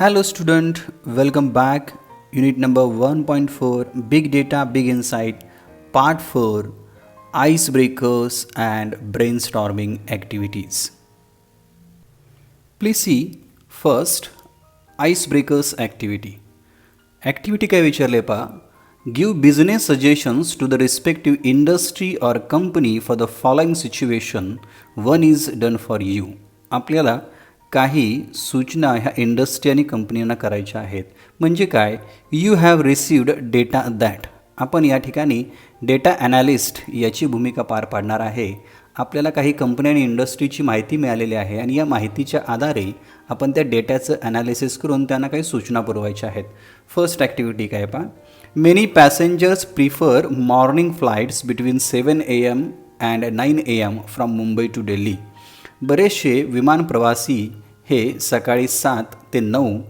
Hello student, welcome back. Unit number 1.4 Big Data Big Insight Part 4 Icebreakers and Brainstorming Activities. Please see first Icebreakers activity. Activity काय विचारले पहा Give business suggestions to the respective industry or company for the following situation. One is done for you. आपल्याला काही सूचना ह्या industry आणि कंपनींना करायच्या आहेत. म्हणजे काय you have received data that. आपण या ठिकाणी डेटा ॲनालिस्ट याची भूमिका पार पाडणार आहे. आपल्याला काही कंपनी आणि इंडस्ट्रीची माहिती मिळालेली आहे आणि या माहितीच्या आधारे आपण त्या डेटाचं ॲनालिसिस करून त्यांना काही सूचना पुरवायच्या आहेत. फर्स्ट ॲक्टिव्हिटी काय पहा many passengers prefer morning flights between 7 AM and 9 AM from Mumbai to Delhi. बरेचसे विमान प्रवासी हे सकाळी 7 ते 9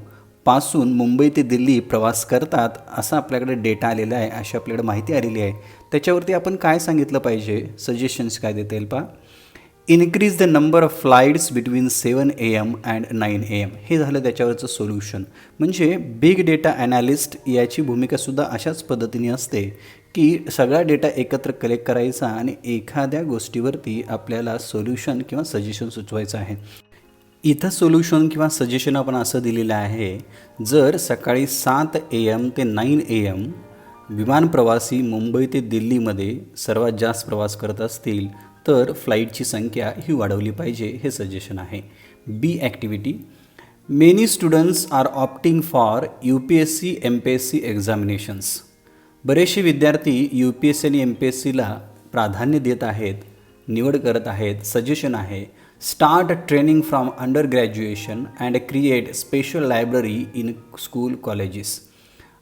पासून मुंबई ते दिल्ली प्रवास करतात असं आपल्याकडे डेटा आलेला आहे, अशी आपल्याकडे माहिती आलेली आहे. त्याच्यावरती आपण काय सांगितलं पाहिजे, सजेशन्स काय देता येईल पहा increase the number of flights between 7 AM and 9 AM. हे झालं त्याच्यावरचं सोल्युशन. म्हणजे बिग डेटा ॲनालिस्ट याची भूमिकासुद्धा अशाच पद्धतीने असते की सगळा डेटा एकत्र कलेक्ट करायचा आणि एखाद्या गोष्टीवरती आपल्याला सोल्युशन किंवा सजेशन सुचवायचं आहे. इथं सोल्युशन किंवा सजेशन आपण असं दिलेलं आहे जर सकाळी 7 AM ते 9 AM विमान प्रवासी मुंबई ते दिल्लीमध्ये सर्वात जास्त प्रवास करत असतील तर फ्लाईटची संख्या ही वाढवली पाहिजे, हे सजेशन आहे. B activity many students are opting for UPSC MPSC examinations. बरेचसे विद्यार्थी UPSC आणि MPSCला प्राधान्य देत आहेत, निवड करत आहेत. सजेशन आहे start training from under graduation and create special library in school colleges.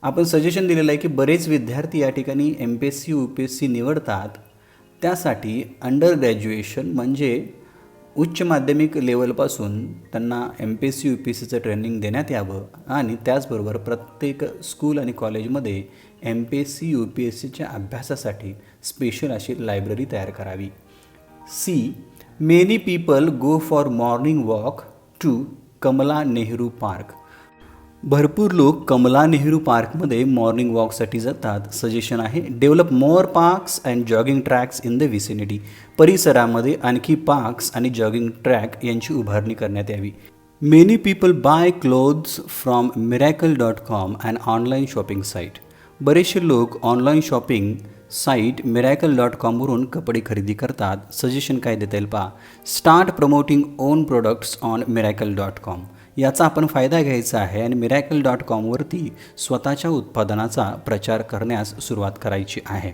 आपण सजेशन दिलेलं आहे की बरेच विद्यार्थी या ठिकाणी MPSC UPSC निवडतात. त्यासाठी अंडर ग्रॅज्युएशन म्हणजे उच्च माध्यमिक लेवलपासून त्यांना MPSC UPSCचं ट्रेनिंग देण्यात यावं आणि त्याचबरोबर प्रत्येक स्कूल आणि कॉलेजमध्ये MPSC UPSCच्या अभ्यासासाठी स्पेशल अशी लायब्ररी तयार करावी. See many people go for morning walk to Kamala Nehru park. भरपूर लोक कमला नेहरू पार्कमध्ये मॉर्निंग वॉकसाठी जातात. सजेशन आहे develop more parks and jogging tracks in the vicinity. परिसरामध्ये आणखी पार्क्स आणि जॉगिंग ट्रॅक यांची उभारणी करण्यात यावी. Many people bye clothes from miracle.com and online shopping site. बरेचसे लोक ऑनलाईन शॉपिंग साईट miracle.com वरून कपडे खरेदी करतात. सजेशन काय देता येईल पहा start promoting on products on miracle.com. याचा आपण फायदा घ्यायचा आहे आणि miracle.com वरती स्वतःच्या उत्पादनाचा प्रचार करण्यास सुरुवात करायची आहे.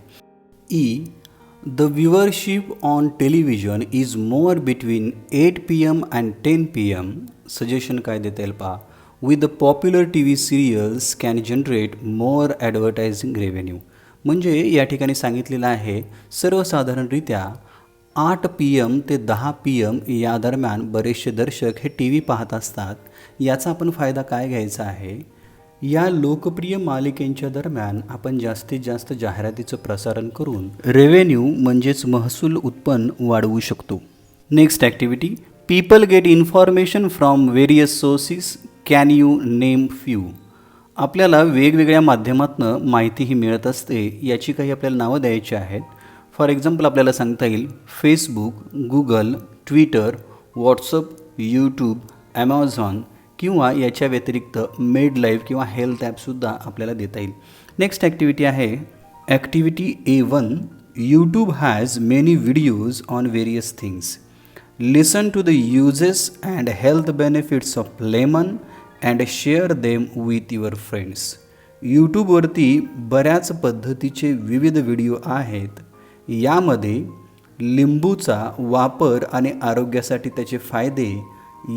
E the viewership on television is more between 8 PM and 10 PM. Suggestion काय देता येईल पहा with the popular TV serials can generate more advertising revenue. म्हणजे या ठिकाणी सांगितलेलं आहे सर्वसाधारणरित्या 8 PM ते 10 PM या दरम्यान बरेचसे दर्शक हे TV पाहत असतात. याचा आपण फायदा काय घ्यायचा आहे या लोकप्रिय मालिकेंच्या दरम्यान आपण जास्तीत जास्त जाहिरातीचं प्रसारण करून रेव्हेन्यू म्हणजेच महसूल उत्पन्न वाढवू शकतो. Next activity people get information from various sources can you name few. आपल्याला वेगवेगळ्या माध्यमातून माहिती ही मिळत असते, याची काही आपल्याला नावं द्यायची आहेत. फॉर एक्झाम्पल आपल्याला सांगता येईल Facebook, Google, Twitter, WhatsApp, YouTube, Amazon किंवा याच्या व्यतिरिक्त मेड लाईफ किंवा हेल्थ ॲपसुद्धा आपल्याला देता येईल. नेक्स्ट ॲक्टिव्हिटी आहे activity A1 YouTube has many videos on various things. Listen to the uses and health benefits of lemon and share them with your friends. यूट्यूबवरती बऱ्याच पद्धतीचे विविध व्हिडिओ आहेत. यामध्ये लिंबूचा वापर आणि आरोग्यासाठी त्याचे फायदे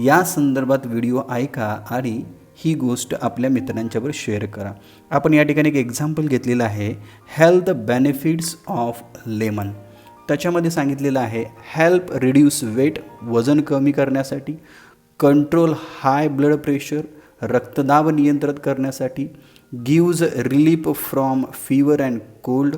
या संदर्भात व्हिडिओ ऐका आणि ही गोष्ट आपल्या मित्रांच्यावर शेअर करा. आपण या ठिकाणी एक एक्झाम्पल घेतलेलं आहे हेल्थ बेनिफिट्स ऑफ लेमन. त्याच्यामध्ये सांगितलेलं आहे हेल्प रिड्यूस वेट, वजन कमी करण्यासाठी, कंट्रोल हाय ब्लड प्रेशर, रक्तदाब नियंत्रित करण्यासाठी, gives relief from fever and cold,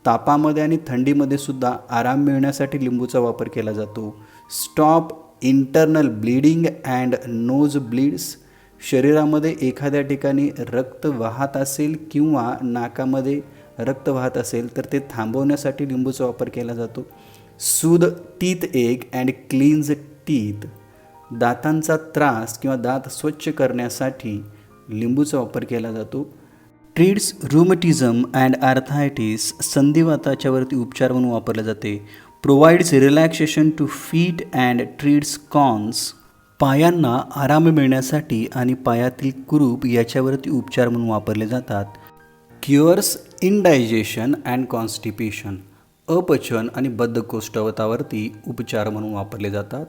तापामध्ये आणि थंडीमध्ये सुद्धा आराम मिळण्यासाठी लिंबूचा वापर केला जातो, stop internal bleeding and nose bleeds, शरीरामध्ये एखाद्या ठिकाणी रक्त वाहत असेल किंवा नाकामध्ये रक्त वाहत असेल तर ते थांबवण्यासाठी लिंबूचा वापर केला जातो. सूद टीथ एक अँड क्लीन्ज टीथ, दातांचा त्रास किंवा दात स्वच्छ करण्यासाठी लिंबूचा वापर केला जातो. ट्रीट्स रूमटिझम अँड आर्थायटिस, संधिवाताच्या वरती उपचार म्हणून वापरले जाते. Provides relaxation to feet and treats cons, पायांना आराम मिळण्यासाठी आणि पायातील कुरूप याच्यावरती उपचार म्हणून वापरले जातात. क्युअर्स इंडायजेशन अँड कॉन्स्टिपेशन, अपचन आणि बद्धकोष्ठवतावरती उपचार म्हणून वापरले जातात.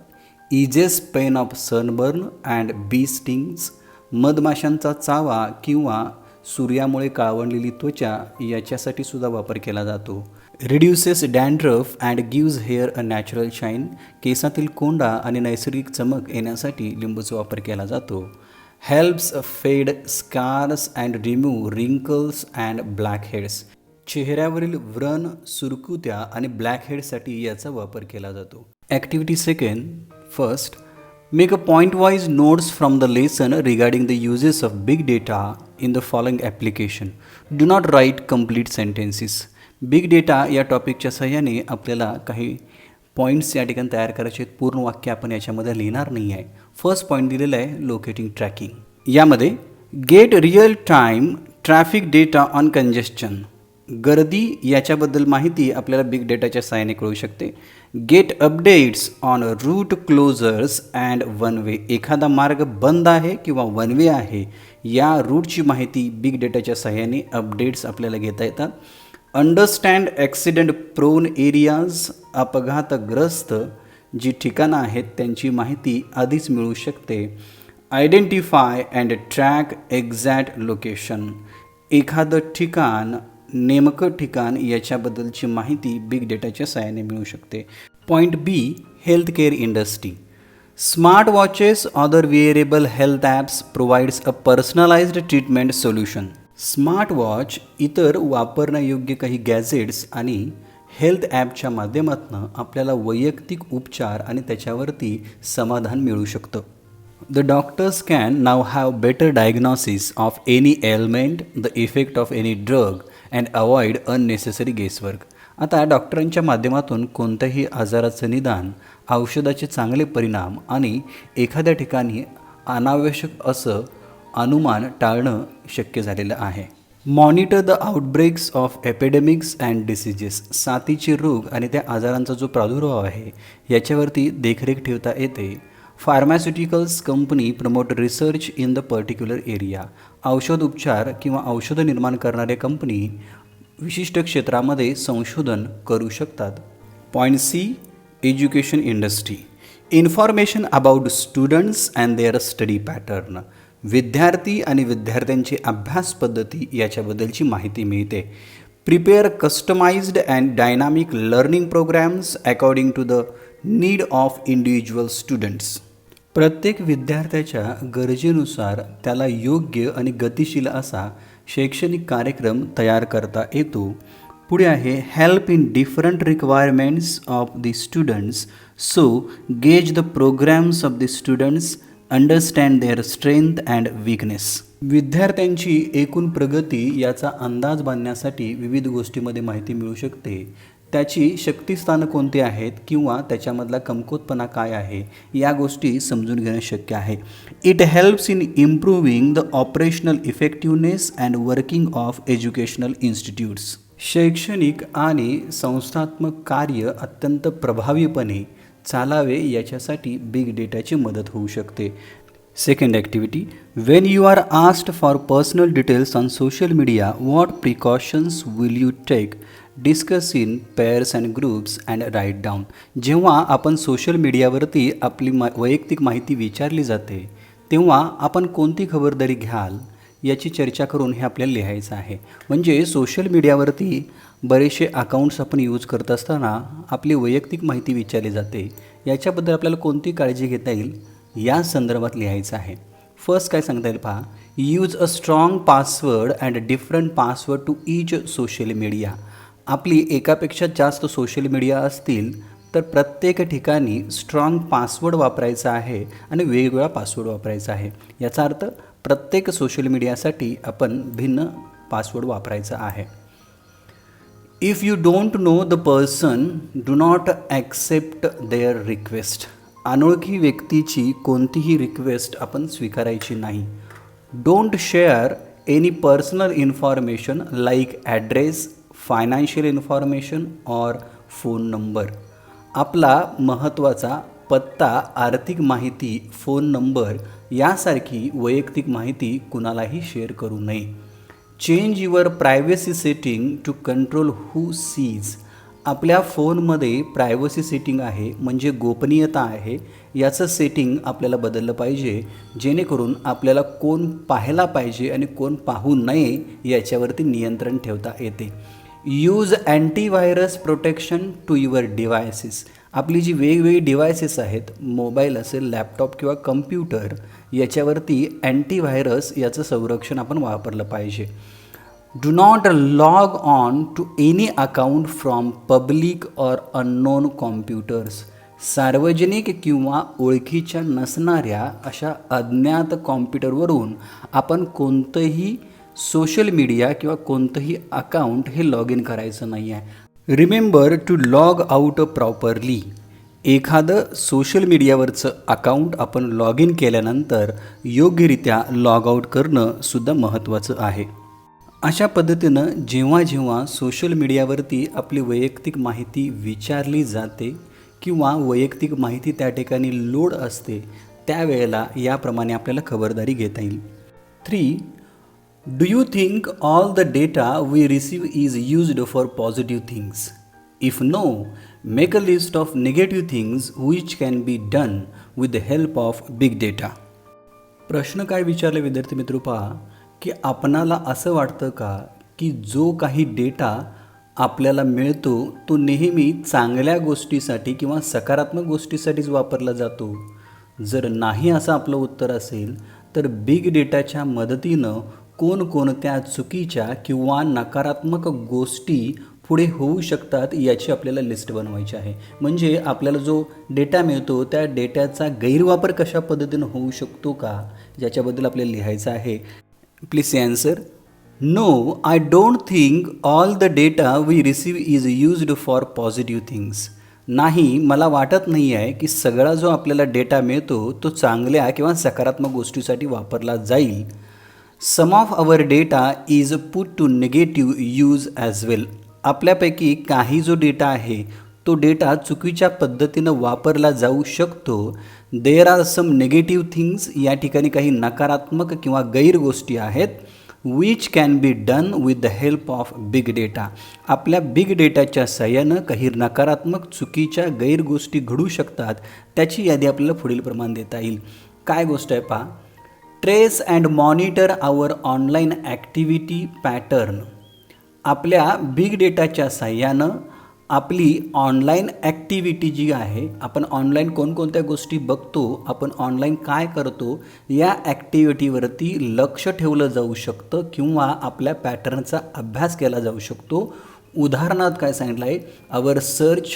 Eases pain of sunburn and bee stings, मधमाशांचा चावा किंवा सूर्यामुळे काळवंडलेली त्वचा याच्यासाठी सुद्धा वापर केला जातो. Reduces dandruff and gives hair a natural shine, केसातील कोंडा आणि नैसर्गिक चमक येण्यासाठी लिंबूचा वापर केला जातो. Helps fade scars and remove wrinkles and blackheads, चेहऱ्यावरील व्रण, सुरकुत्या आणि ब्लॅकहेडसाठी याचा वापर केला जातो. Activity second. First, make a point-wise notes from the lesson regarding the uses of big data in the following application. Do not write complete sentences. Big data या टॉपिकच्या सहाय्याने आपल्याला काही पॉईंट्स या ठिकाणी तयार करायचे आहेत. पूर्ण वाक्य आपण याच्यामध्ये लिहिणार नाही आहे. फर्स्ट पॉईंट दिलेला आहे लोकेटिंग ट्रॅकिंग. यामध्ये get real time traffic data on congestion, गर्दी याच्याबद्दल माहिती आपल्याला बिग डेटाच्या सहाय्याने कळू शकते. Get updates on route closures and one way, एखादा मार्ग बंद आहे किंवा वन वे आहे या रूटची माहिती बिग डेटाच्या सहाय्याने अपडेट्स आपल्याला घेता येतात. अंडरस्टँड ॲक्सिडेंट प्रोन एरियाज, अपघातग्रस्त जी ठिकाणं आहेत त्यांची माहिती आधीच मिळू शकते. Identify and track exact location, एखादं ठिकाण नेमकं ठिकाण याच्याबद्दलची माहिती बिग डेटाच्या सहाय्याने मिळू शकते. Point B, health care industry. Smart watches other wearable health apps provides a personalised treatment solution. Smart watch, इतर वापरण्यायोग्य काही गॅजेट्स आणि हेल्थ ॲपच्या माध्यमातून आपल्याला वैयक्तिक उपचार आणि त्याच्यावरती समाधान मिळू शकतं. The doctors can now have better diagnosis of any ailment, the effect of any drug and avoid unnecessary guesswork. आता डॉक्टरांच्या माध्यमातून कोणत्याही आजाराचं निदान, औषधाचे चांगले परिणाम आणि एखाद्या ठिकाणी अनावश्यक असं अनुमान टाळणं शक्य झालेलं आहे. Monitor the outbreaks of epidemics and diseases, साथीचे रोग आणि त्या आजारांचा जो प्रादुर्भाव आहे याच्यावरती देखरेख ठेवता येते. Pharmaceuticals company promote research in the particular area, औषध उपचार किंवा औषधं निर्माण करणारे कंपनी विशिष्ट क्षेत्रामध्ये संशोधन करू शकतात. Point C, education industry. Information about students and their study pattern, विद्यार्थी आणि विद्यार्थ्यांची अभ्यास पद्धती याच्याबद्दलची माहिती मिळते. Prepare customized and dynamic learning programs according to the need of individual students, प्रत्येक विद्यार्थ्याच्या गरजेनुसार त्याला योग्य आणि गतिशील असा शैक्षणिक कार्यक्रम तयार करता येतो. पुढे आहे help in different requirements of the students, so gauge the programs of the students, understand their strength and weakness. विद्यार्थ्यांची एकूण प्रगती याचा अंदाज बांधण्यासाठी विविध गोष्टीमध्ये माहिती मिळू शकते. त्याची शक्तिस्थानं कोणती आहेत किंवा त्याच्यामधला कमकुवतपणा काय आहे या गोष्टी समजून घेणं शक्य आहे. It helps in improving the operational effectiveness and working of educational institutes, शैक्षणिक आणि संस्थात्मक कार्य अत्यंत प्रभावीपणे चालावे याच्यासाठी बिग डेटाची मदत होऊ शकते. Second activity, when you are asked for personal details on social media, what precautions will you take, discuss in pairs and groups and write down. जेव्हा आपण सोशल मीडियावरती आपली वैयक्तिक माहिती विचारली जाते तेव्हा आपण कोणती खबरदारी घ्याल याची चर्चा करून हे आपल्याला लिहायचं आहे. म्हणजे सोशल मीडियावरती बरेचसे अकाउंट्स आपण यूज करत असताना आपली वैयक्तिक माहिती विचारली जाते, याच्याबद्दल आपल्याला कोणती काळजी घेता येईल या संदर्भात लिहायचं आहे. फर्स्ट काय सांगता येईल पहा, use a strong password and different password to each social media. आपली एकापेक्षा जास्त सोशल मीडिया असतील तर प्रत्येक ठिकाणी स्ट्रॉंग पासवर्ड वापरायचा आहे आणि वेगवेगळा पासवर्ड वापरायचा आहे. याचा अर्थ प्रत्येक सोशल मीडियासाठी आपण भिन्न पासवर्ड वापरायचा आहे. If you don't know the person, do not accept their request. अनोळखी व्यक्तीची कोणतीही रिक्वेस्ट आपण स्वीकारायची नाही. Don't share any personal information like address, financial information or phone number. आपला महत्त्वाचा पत्ता, आर्थिक माहिती, फोन नंबर यासारखी वैयक्तिक माहिती कुणालाही शेअर करू नये. Change your privacy setting to control who sees. आपल्या फोनमध्ये प्रायव्हसी सेटिंग आहे म्हणजे गोपनीयता आहे, याचं सेटिंग आपल्याला बदललं पाहिजे जेणेकरून आपल्याला कोण पाहायला पाहिजे आणि कोण पाहू नये याच्यावरती नियंत्रण ठेवता येते. Use antivirus protection to your devices. आपली जी वेगवेगळी डिव्हायसेस आहेत, मोबाईल असेल, लॅपटॉप किंवा कम्प्युटर, याच्यावरती अँटीव्हायरस याचं संरक्षण आपण वापरलं पाहिजे. Do not log on to any account from public or unknown computers. सार्वजनिक किंवा ओळखीच्या नसणाऱ्या अशा अज्ञात कॉम्प्युटरवरून आपण कोणतंही सोशल मीडिया किंवा कोणतंही अकाउंट हे लॉग इन करायचं नाही आहे. Remember to log out properly. एखादं सोशल मीडियावरचं अकाउंट आपण लॉग इन केल्यानंतर योग्यरित्या लॉग आउट करणं सुद्धा महत्त्वाचं आहे. अशा पद्धतीनं जेव्हा जेव्हा सोशल मीडियावरती आपली वैयक्तिक माहिती विचारली जाते किंवा वैयक्तिक माहिती त्या ठिकाणी लोड असते, त्यावेळेला याप्रमाणे आपल्याला खबरदारी घेता येईल. 3. Do you think all the data we receive is used for positive things? If no, make a list of negative things which can be done with the help of big data. प्रश्न काय विचारले विद्यार्थी मित्र, पहा की आपणाला असं वाटतं का की जो काही डेटा आपल्याला मिळतो तो नेहमी चांगल्या गोष्टीसाठी किंवा सकारात्मक गोष्टीसाठीच वापरला जातो? जर नाही असं आपलं उत्तर असेल तर बिग डेटाच्या मदतीनं कोणकोणत्या चुकीच्या किंवा नकारात्मक गोष्टी पुढे होऊ शकतात याची आपल्याला लिस्ट बनवायची आहे. म्हणजे आपल्याला जो डेटा मिळतो त्या डेटाचा गैरवापर कशा पद्धतीनं होऊ शकतो का, ज्याच्याबद्दल आपल्याला लिहायचं आहे. Please see answer. No, I don't think all the data we receive is used for positive things. नाही, मला वाटत नाही आहे की सगळा जो आपल्याला डेटा मिळतो तो चांगल्या किंवा सकारात्मक गोष्टीसाठी वापरला जाईल. Some of our data is put to negative use as well. आपल्यापैकी काही जो डेटा आहे तो डेटा चुकीच्या पद्धतीनं वापरला जाऊ शकतो. There are some negative things. या ठिकाणी काही नकारात्मक किंवा गैर गोष्टी आहेत. Which can be done with the help of big data. आपल्या बिग डेटाच्या सहाय्यानं काही नकारात्मक चुकीच्या गैर गोष्टी घडू शकतात. त्याची यादी आपल्याला पुढील प्रमाणे देता येईल. काय गोष्ट आहे पहा. Trace and monitor our online activity pattern. आपल्या बिग डेटाच्या साह्यानं आपली ऑनलाईन ॲक्टिव्हिटी जी आहे, आपण ऑनलाईन कोणकोणत्या गोष्टी बघतो, आपण ऑनलाईन काय करतो, या ॲक्टिव्हिटीवरती लक्ष ठेवलं जाऊ शकतं किंवा आपल्या पॅटर्नचा अभ्यास केला जाऊ शकतो. उदाहरणार्थ काय सांगितलं आहे, our search,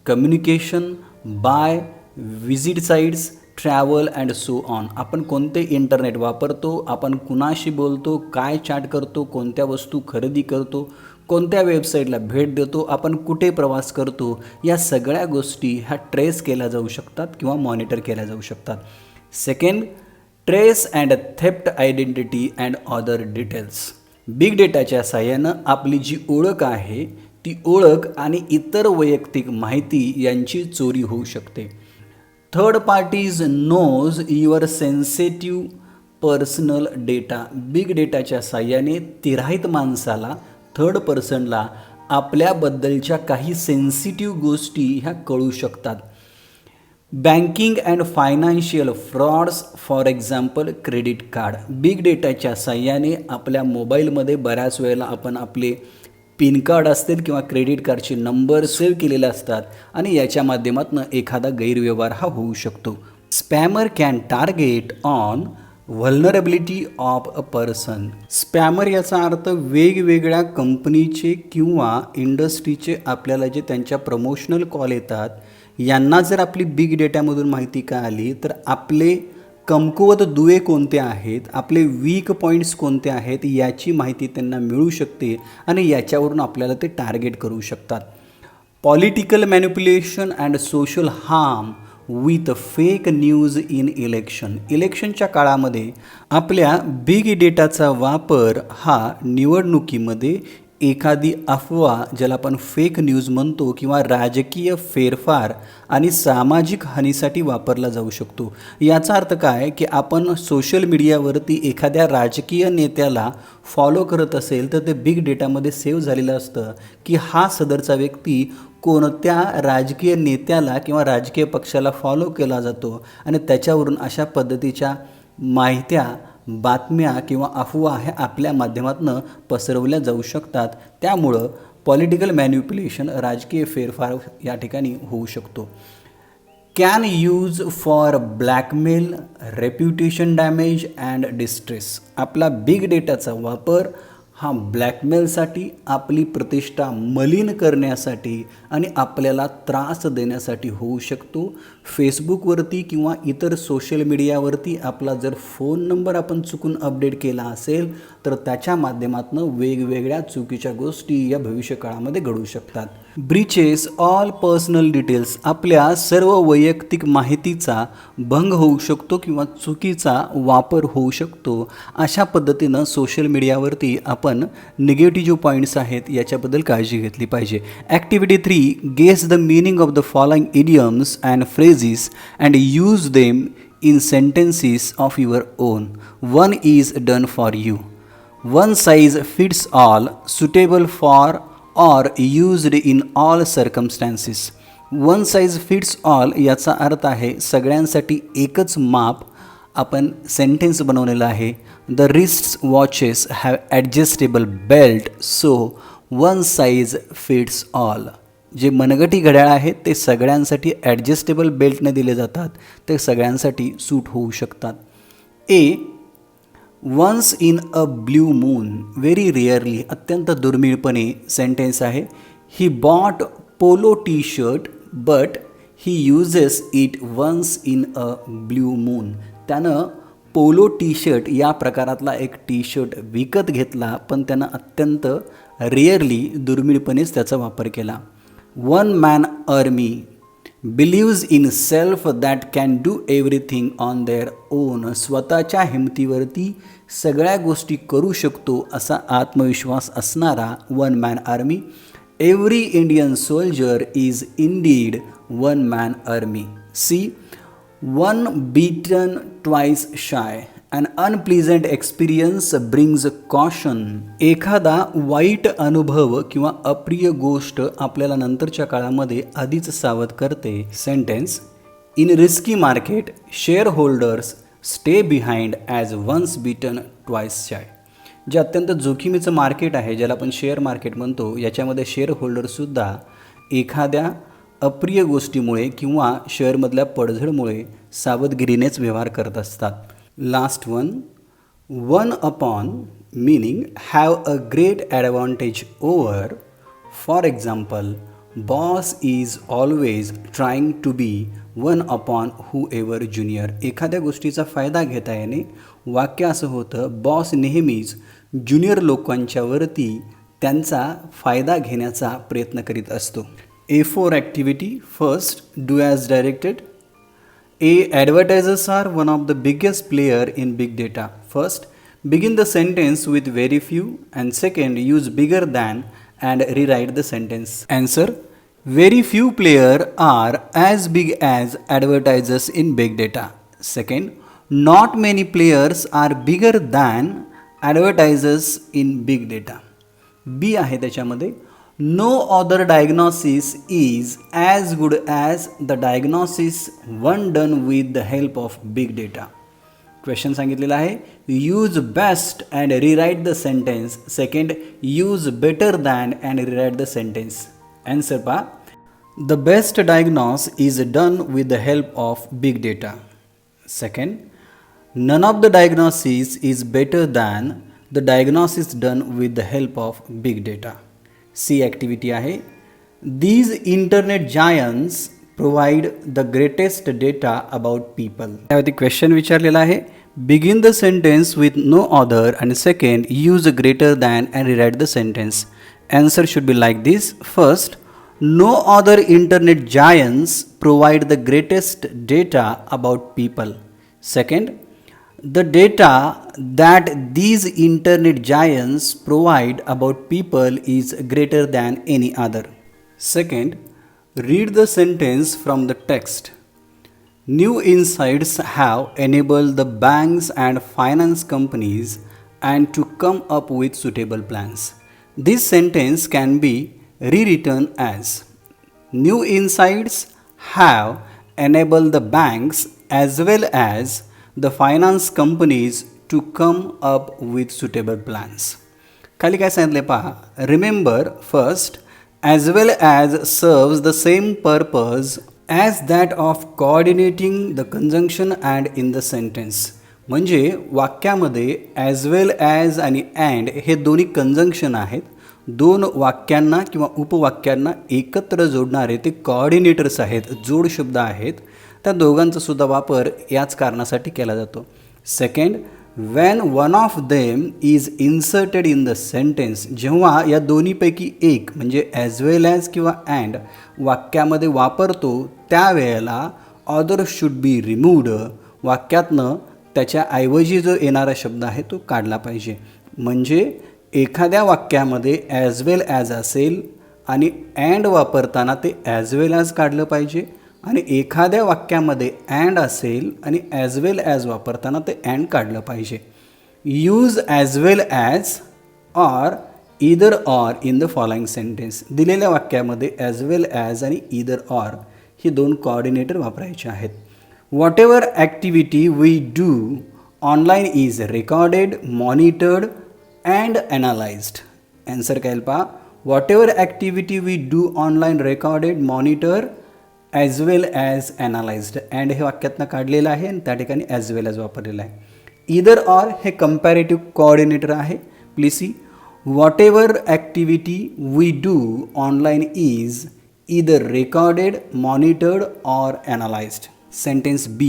communication, by, visit sites, travel and so on. आपण कोणते इंटरनेट वापरतो, आपण कुणाशी बोलतो, काय चॅट करतो, कोणत्या वस्तू खरेदी करतो, कोणत्या वेबसाईटला भेट देतो, आपण कुठे प्रवास करतो, या सगळ्या गोष्टी ह्या ट्रेस केल्या जाऊ शकतात किंवा मॉनिटर केल्या जाऊ शकतात. Second, trace and theft identity and other details. Big डेटाच्या साहाय्यानं आपली जी ओळख आहे ती ओळख आणि इतर वैयक्तिक माहिती यांची चोरी होऊ शकते. Third parties knows your sensitive personal data. Big डेटाच्या साहाय्याने तिराहित माणसाला, थर्ड पर्सनला आपल्याबद्दलच्या काही सेन्सिटिव्ह गोष्टी ह्या कळू शकतात. Banking and financial frauds, for example credit card. Big डेटाच्या साहाय्याने आपल्या मोबाईलमध्ये बऱ्याच वेळेला आपण आपले पिन कार्ड असतील किंवा क्रेडिट कार्डचे नंबर सेव्ह केलेले असतात आणि याच्या माध्यमातून एखादा गैरव्यवहार हा होऊ शकतो. Spammer can target on vulnerability of a person. Spammer याचा अर्थ वेगवेगळ्या कंपनीचे किंवा इंडस्ट्रीचे आपल्याला जे त्यांच्या प्रमोशनल कॉल येतात, यांना जर आपली बिग डेटामधून माहिती कळाली तर आपले कमकुवत दुवे कोणते आहेत, आपले वीक पॉईंट्स कोणते आहेत याची माहिती त्यांना मिळू शकते आणि याच्यावरून आपल्याला ते टार्गेट करू शकतात. Political manipulation and social harm with fake news in election. इलेक्शनच्या काळामध्ये आपल्या बिग डेटाचा वापर हा निवडणुकीमध्ये एखादी अफवा, ज्याला आपण फेक न्यूज म्हणतो, किंवा राजकीय फेरफार आणि सामाजिक हानीसाठी वापरला जाऊ शकतो. याचा अर्थ काय की आपण सोशल मीडियावरती एखाद्या राजकीय नेत्याला फॉलो करत असेल तर ते बिग डेटामध्ये सेव्ह झालेलं असतं की हा सदरचा व्यक्ती कोणत्या राजकीय नेत्याला किंवा राजकीय पक्षाला फॉलो केला जातो आणि त्याच्यावरून अशा पद्धतीच्या माहित्या, बातम्या किंवा अफवा ह्या आपल्या माध्यमातून पसरवल्या जाऊ शकतात. त्यामुळं पॉलिटिकल मॅनिप्युलेशन, राजकीय फेरफार या ठिकाणी होऊ शकतो. Can use for blackmail, reputation damage and distress. आपला बिग डेटाचा वापर हा ब्लॅकमेलसाठी, आपली प्रतिष्ठा मलिन करण्यासाठी आणि आपल्याला त्रास देण्यासाठी होऊ शकतो. फेसबुकवरती किंवा इतर सोशल मीडियावरती आपला जर फोन नंबर आपण चुकून अपडेट केला असेल तर त्याच्या माध्यमातून वेगवेगळ्या चुकीच्या गोष्टी या भविष्यकाळामध्ये घडू शकतात. Breaches all personal details. आपल्या सर्व वैयक्तिक माहितीचा भंग होऊ शकतो किंवा चुकीचा वापर होऊ शकतो. अशा पद्धतीनं सोशल मीडियावरती आपण निगेटिव्ह जो पॉईंट्स आहेत याच्याबद्दल काळजी घेतली पाहिजे. Activity 3, guess the meaning of the following idioms and phrases and use them in sentences of your own. One is done for you. One size fits all, suitable for or used in all circumstances. One size fits all याचा अर्थ आहे सगळ्यांसाठी एकच माप. आपण sentence बनवलेला आहे. The wrist watches have adjustable belt, so one size fits all. जे मनगटी घड्याळ आहेत ते सगळ्यांसाठी ॲडजस्टेबल बेल्टने दिले जातात, ते सगळ्यांसाठी सूट होऊ शकतात. A, once in a blue moon, very rarely, अत्यंत दुर्मिळपणे सेंटेन्स आहे. He bought polo T shirt but he uses it once in a blue moon. त्यानं पोलो टी शर्ट या प्रकारातला एक टी शर्ट विकत घेतला, पण त्यानं अत्यंत रेअरली, दुर्मिळपणेच त्याचा वापर केला. One man army believes in self that can do everything on their own. स्वतःच्या हिमतीवरती सगळ्या गोष्टी करू शकतो असा आत्मविश्वास असणारा one man army. Every Indian soldier is indeed one man army. See, one beaten twice shy. An unpleasant experience brings caution. एखादा वाईट अनुभव किंवा अप्रिय गोष्ट आपल्याला नंतरच्या काळामध्ये आधीच सावध करते. Sentence, in risky market share holders stay behind as once beaten twice shy. जे अत्यंत जोखमीचं मार्केट आहे, ज्याला आपण शेअर मार्केट म्हणतो, याच्यामध्ये शेअर होल्डरसुद्धा एखाद्या अप्रिय गोष्टीमुळे किंवा शेअरमधल्या पडझडमुळे सावधगिरीनेच व्यवहार करत असतात. Last one upon meaning have a great advantage over. For example, boss is always trying to be one upon whoever junior. एखाद्या गोष्टीचा फायदा घेता येणे. वाक्य असं होतं, बॉस नेहमीच ज्युनियर लोकांच्यावरती त्यांचा फायदा घेण्याचा प्रयत्न करीत असतो. A4 activity. First, do as directed. A, advertisers are one of the biggest player in big data. First, begin the sentence with very few, and second, use bigger than and rewrite the sentence. Answer, very few players are as big as advertisers in big data. Second, not many players are bigger than advertisers in big data. B आहे त्याच्यामध्ये, no other diagnosis is as good as the diagnosis one done with the help of big data. Question सांगितलेला आहे, use best and rewrite the sentence. Second, use better than and rewrite the sentence. Answer पहा, the best diagnose is done with the help of big data. Second, None of the diagnosis is better than the diagnosis done with the help of big data. C activity आहे. These internet giants provide the greatest data about people. त्यावरती question विचारलेला आहे. Begin the sentence with no other and second use greater than and rewrite the sentence. Answer should be like this. First, no other internet giants provide the greatest data about people. Second, the data that these internet giants provide about people is greater than any other. Second, read the sentence from the text. New insights have enabled the banks and finance companies and to come up with suitable plans. This sentence can be rewritten as new insights have enabled the banks as well as the finance companies to come up with suitable plans. खाली काय सांगितले पहा. Remember first as well as serves the same purpose as that of coordinating the conjunction and in the sentence. म्हणजे वाक्यामध्ये as well as आणि and हे दोन्ही conjunction आहेत. दोन वाक्यांना किंवा उपवाक्यांना एकत्र जोडणारे ते कोऑर्डिनेटर्स आहेत, जोड शब्द आहेत. त्या दोघांचा सुद्धा वापर याच कारणासाठी केला जातो. Second, when one of them is inserted in the sentence, जेव्हा या दोन्हीपैकी एक म्हणजे as well as किंवा and वाक्यामध्ये वापरतो त्यावेळेला other should be removed, वाक्यातनं त्याच्याऐवजी जो येणारा शब्द आहे तो काढला पाहिजे. म्हणजे एखाद्या वाक्यामध्ये as well as असेल आणि and वापरताना ते as well as काढलं पाहिजे आणि एखाद्या वाक्यामध्ये and असेल आणि as well as वापरताना ते and काढलं पाहिजे. Use as well as or either or in the following sentence. दिलेल्या वाक्यामध्ये as well as आणि either or ही दोन कोऑर्डिनेटर वापरायचे आहेत. Whatever activity we do online is recorded, monitored and analyzed. Answer काय पहा. Whatever activity we do online recorded, monitored as well as analyzed. and हे वाक्यातनं काढलेलं आहे आणि त्या ठिकाणी as well as वापरलेलं आहे. either or हे कंपॅरेटिव्ह कोऑर्डिनेटर आहे. Please C. whatever activity we do online is either recorded, monitored or analyzed. Sentence B.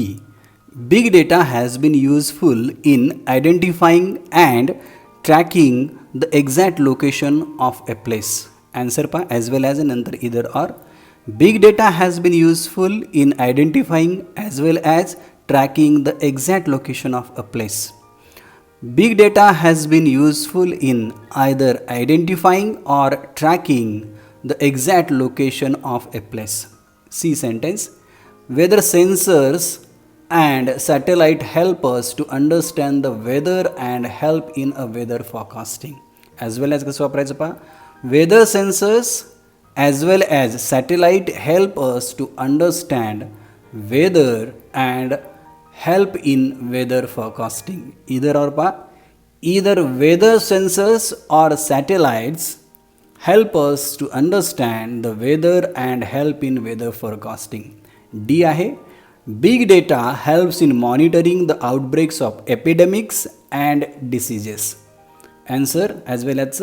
Big data has been useful in identifying and tracking the exact location of a place. Answer पहा as well as नंतर either or. Big data has been useful in identifying as well as tracking the exact location of a place. Big data has been useful in either identifying or tracking the exact location of a place. See sentence. Weather sensors and satellite help us to understand the weather and help in a weather forecasting. As well as कसं वापरायचं पहा. Weather sensors as well as satellite help us to understand weather and help in weather forecasting. Either or pa. Either weather sensors or satellites help us to understand the weather and help in weather forecasting. D आहे. Big data helps in monitoring the outbreaks of epidemics and diseases. Answer as well as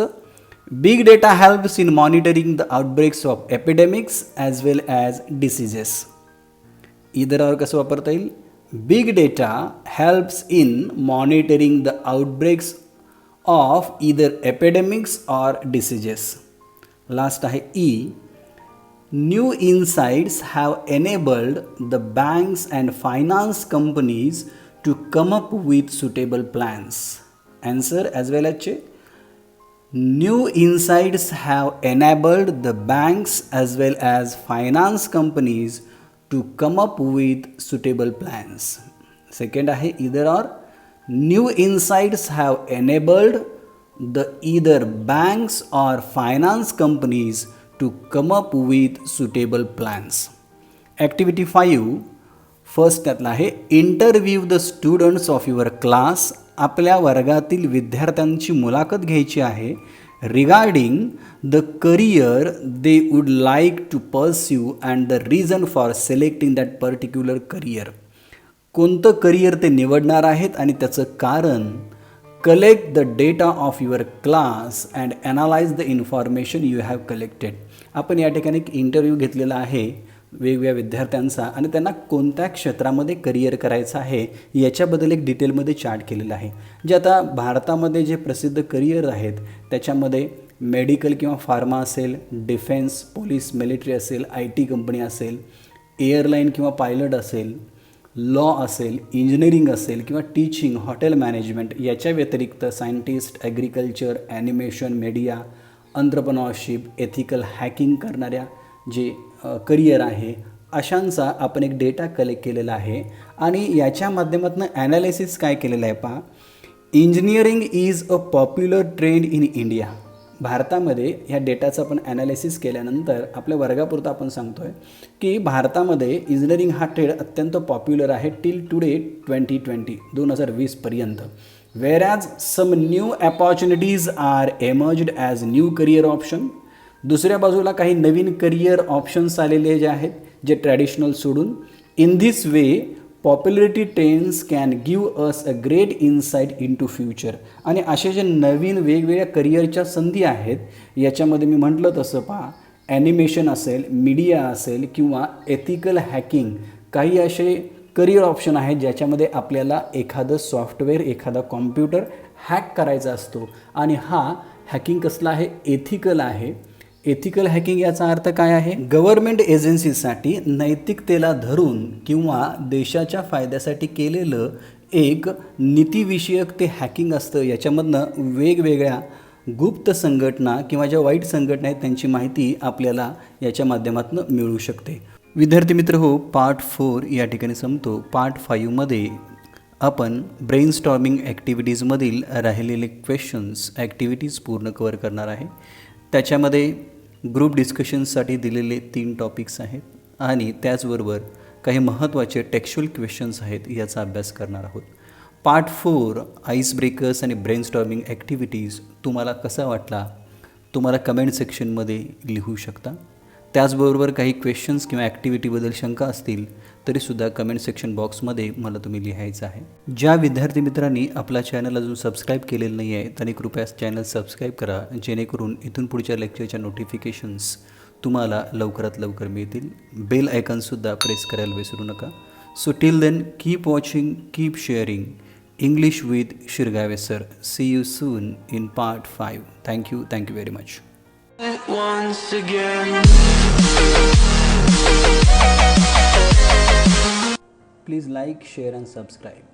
big data helps in monitoring the outbreaks of epidemics as well as diseases. Either or कसं वापरता येईल. Big data helps in monitoring the outbreaks of either epidemics or diseases. Last आहे E. New insights have enabled the banks and finance companies to come up with suitable plans. Answer as well as New insights have enabled the banks as well as finance companies to come up with suitable plans. Second आहे either or. New insights have enabled the either banks or finance companies to come up with suitable plans. Activity 5. First त्यातला आहे interview the students of your class. आपल्या वर्गातील विद्यार्थ्यांची मुलाखत घ्यायची आहे regarding the career they would like to pursue and the reason for selecting that particular career. कोणतं career ते निवडणार आहेत आणि त्याचं कारण. Collect the data of your class and analyse the information you have collected. आपण या ठिकाणी एक इंटरव्ह्यू घेतलेला आहे वेगवेगळ्या विद्यार्थ्यांचा आणि त्यांना कोणत्या क्षेत्रामध्ये करिअर करायचं आहे याच्याबद्दल एक डिटेलमध्ये चार्ट केलेला आहे. जे आता भारतामध्ये जे प्रसिद्ध करिअर आहेत त्याच्यामध्ये मेडिकल किंवा फार्मा असेल, डिफेन्स, पोलीस, मिलिटरी असेल, IT कंपनी असेल, एअरलाईन किंवा पायलट असेल, लॉ असेल, इंजिनिअरिंग असेल किंवा टीचिंग, हॉटेल मॅनेजमेंट, याच्या व्यतिरिक्त scientist, agriculture, animation, media, entrepreneurship, ethical hacking करणाऱ्या जे करिअर आहे अशांचा आपण एक डेटा कलेक्ट केलेला आहे आणि याच्या माध्यमातून ॲनालिसिस काय केलेलं आहे पहा. Engineering is a popular trend in India. भारतामध्ये ह्या डेटाचं आपण ॲनालिसिस केल्यानंतर आपल्या वर्गापुरता आपण सांगतो आहे की भारतामध्ये इंजिनिअरिंग हा ट्रेड अत्यंत पॉप्युलर आहे टिल टुडे 2020पर्यंत. Whereas some new opportunities are emerged as new career option. दुसऱ्या बाजूला काही नवीन करिअर ऑप्शन्स आलेले जे आहेत जे ट्रॅडिशनल सोडून. In this way popularity trends can give us a great insight into future. आणि असे जे नवीन वेगवेगळ्या करिअरच्या संधी आहेत याच्यामध्ये मी म्हटलं तसं पहा, ॲनिमेशन असेल, मीडिया असेल किंवा एथिकल हॅकिंग, काही असे करिअर ऑप्शन आहेत ज्याच्यामध्ये आपल्याला एखादं सॉफ्टवेअर, एखादा कॉम्प्युटर हॅक करायचा असतो आणि हा हॅकिंग कसला आहे, एथिकल आहे. एथिकल हॅकिंग याचा अर्थ काय आहे, गव्हर्नमेंट एजन्सीसाठी नैतिकतेला धरून किंवा देशाच्या फायद्यासाठी केलेलं एक नीतिविषयक ते हॅकिंग असतं. याच्यामधनं वेगवेगळ्या गुप्त संघटना किंवा ज्या वाईट संघटना आहेत त्यांची माहिती आपल्याला याच्या माध्यमातून मिळू शकते. विद्यार्थी मित्र हो, पार्ट 4 या ठिकाणी संपतो. पार्ट 5मध्ये आपण ब्रेनस्टॉर्मिंग ॲक्टिव्हिटीजमधील राहिलेले क्वेश्चन्स, ॲक्टिव्हिटीज पूर्ण कवर करणार आहे. त्याच्यामध्ये ग्रुप डिस्कशन्ससाठी दिलेले 3 टॉपिक्स आहेत आणि त्याचबरोबर काही महत्त्वाचे टेक्स्चुअल क्वेश्चन्स आहेत याचा अभ्यास करणार आहोत. पार्ट 4 आईस ब्रेकर्स आणि ब्रेनस्टॉर्मिंग ॲक्टिव्हिटीज तुम्हाला कसा वाटला तुम्हाला कमेंट सेक्शनमध्ये लिहू शकता. त्याचबरोबर काही क्वेश्चन्स किंवा ॲक्टिव्हिटीबद्दल शंका असतील तरीसुद्धा कमेंट सेक्शन बॉक्समध्ये मला तुम्ही लिहायचं आहे. ज्या विद्यार्थी मित्रांनी आपला चॅनल अजून सबस्क्राईब केलेलं नाही आहे त्यांनी कृपया चॅनल सबस्क्राईब करा, जेणेकरून इथून पुढच्या लेक्चरच्या नोटिफिकेशन्स तुम्हाला लवकरात लवकर मिळतील. बेल आयकॉनसुद्धा प्रेस करायला विसरू नका. So till then keep watching, keep sharing. English with Shirgave sir. See you soon in part 5. Thank you very much. Once again. Please like, share and subscribe.